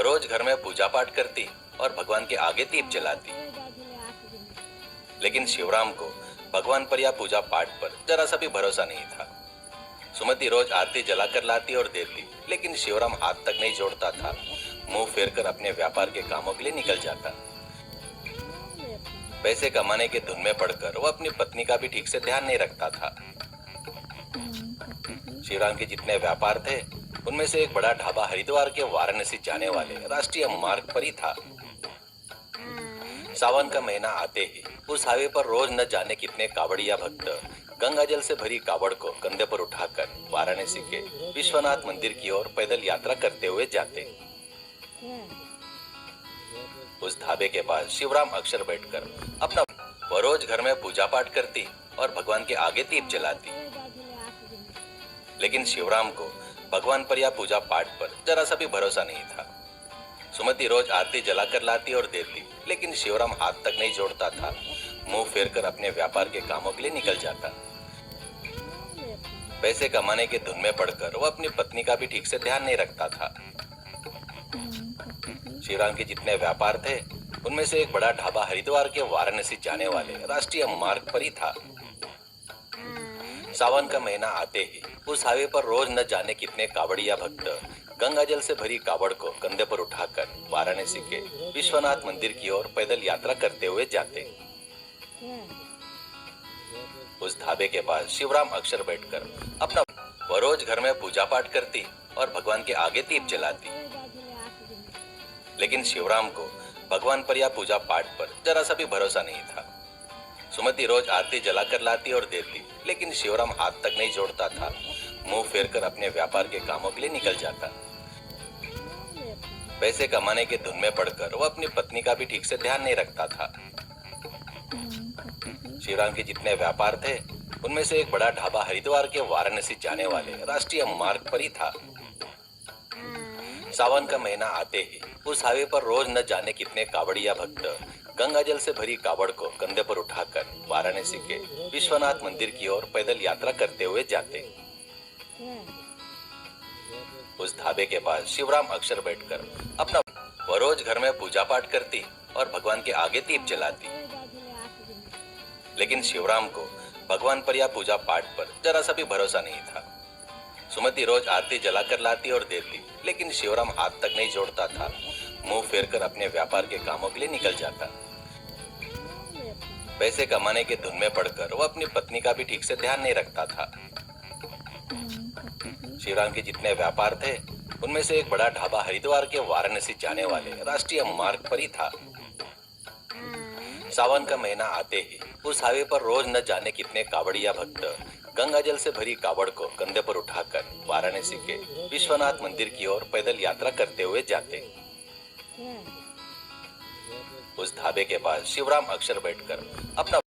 वह रोज घर में पूजा पाठ करती और भगवान के आगे दीप जलाती। लेकिन शिवराम को भगवान पर या पूजा पाठ पर जरा सा भी भरोसा नहीं था। सुमति रोज आरती जलाकर लाती और देती, लेकिन शिवराम हाथ तक नहीं जोड़ता था। मुंह फेरकर अपने व्यापार के कामों के लिए निकल जाता। पैसे कमाने के धुन में पड़कर वो अपनी पत्नी का भी ठीक से ध्यान नहीं रखता था। शिवराम के जितने व्यापार थे, उनमें से एक बड़ा ढाबा हरिद्वार के वाराणसी जाने वाले राष्ट्रीय मार्ग पर ही था। सावन का महीना आते ही उस हाईवे पर रोज न जाने कितने कावड़िया भक्त गंगा जल से भरी कावड़ को कंधे पर उठाकर वाराणसी के विश्वनाथ मंदिर की ओर पैदल यात्रा करते हुए जाते। उस ढाबे के पास शिवराम अक्सर बैठकर अपना वह रोज घर में पूजा पाठ करती और भगवान के आगे दीप जलाती। लेकिन शिवराम को भगवान पर या पूजा पाठ पर जरा सा भी भरोसा नहीं था। सुमति रोज आरती जलाकर लाती और देती, लेकिन शिवराम हाथ तक नहीं जोड़ता था। मुंह फेरकर अपने व्यापार के कामों के लिए निकल जाता। पैसे कमाने के धुन में पड़कर वो अपनी पत्नी का भी ठीक से ध्यान नहीं रखता था। शिवराम के जितने व्यापार थे, उनमें से एक बड़ा ढाबा हरिद्वार के वाराणसी जाने वाले राष्ट्रीय मार्ग पर ही था। सावन का महीना आते ही उस हाईवे पर रोज न जाने कितने कावड़िया भक्त गंगा जल से भरी कावड़ को कंधे पर उठाकर वाराणसी के विश्वनाथ मंदिर की ओर पैदल यात्रा करते हुए जाते। उस ढाबे के पास शिवराम अक्सर बैठकर अपना वह रोज घर में पूजा पाठ करती और भगवान के आगे दीप जलाती। लेकिन शिवराम को भगवान पर या पूजा पाठ पर जरा सा भी भरोसा नहीं था। सुमति रोज आरती जलाकर लाती और देती, लेकिन शिवराम हाथ तक नहीं जोड़ता था। मुंह फेरकर अपने व्यापार के कामों के लिए निकल जाता। पैसे कमाने के धुन में पड़कर वो अपनी पत्नी का भी ठीक से ध्यान नहीं रखता था। शिवराम के जितने व्यापार थे, उनमें से एक बड़ा ढाबा हरिद्वार के वाराणसी जाने वाले राष्ट्रीय मार्ग पर ही था। सावन का महीना आते ही उस हाईवे पर रोज न जाने कितने कावड़िया भक्त गंगा जल से भरी कावड़ को कंधे पर उठाकर वाराणसी के विश्वनाथ मंदिर की ओर पैदल यात्रा करते हुए जाते। उस ढाबे के पास शिवराम अक्सर बैठकर अपना वह रोज घर में पूजा पाठ करती और भगवान के आगे दीप जलाती। लेकिन शिवराम को भगवान पर या पूजा पाठ पर जरा सा भी भरोसा नहीं था। सुमति रोज आरती जलाकर लाती और देती, लेकिन शिवराम हाथ तक नहीं जोड़ता था। मुंह फेरकर अपने व्यापार के कामों के लिए निकल जाता। पैसे कमाने के धुन में पड़कर वो अपनी पत्नी का भी ठीक से ध्यान नहीं रखता था। शिवराम के जितने व्यापार थे, उनमें से एक बड़ा ढाबा हरिद्वार के वाराणसी जाने वाले राष्ट्रीय मार्ग पर ही था। सावन का महीना आते ही उस हाईवे पर रोज न जाने कितने कावड़िया भक्त गंगा जल से भरी कावड़ को कंधे पर उठाकर वाराणसी के विश्वनाथ मंदिर की ओर पैदल यात्रा करते हुए जाते। उस ढाबे के पास शिवराम अक्सर बैठकर अपना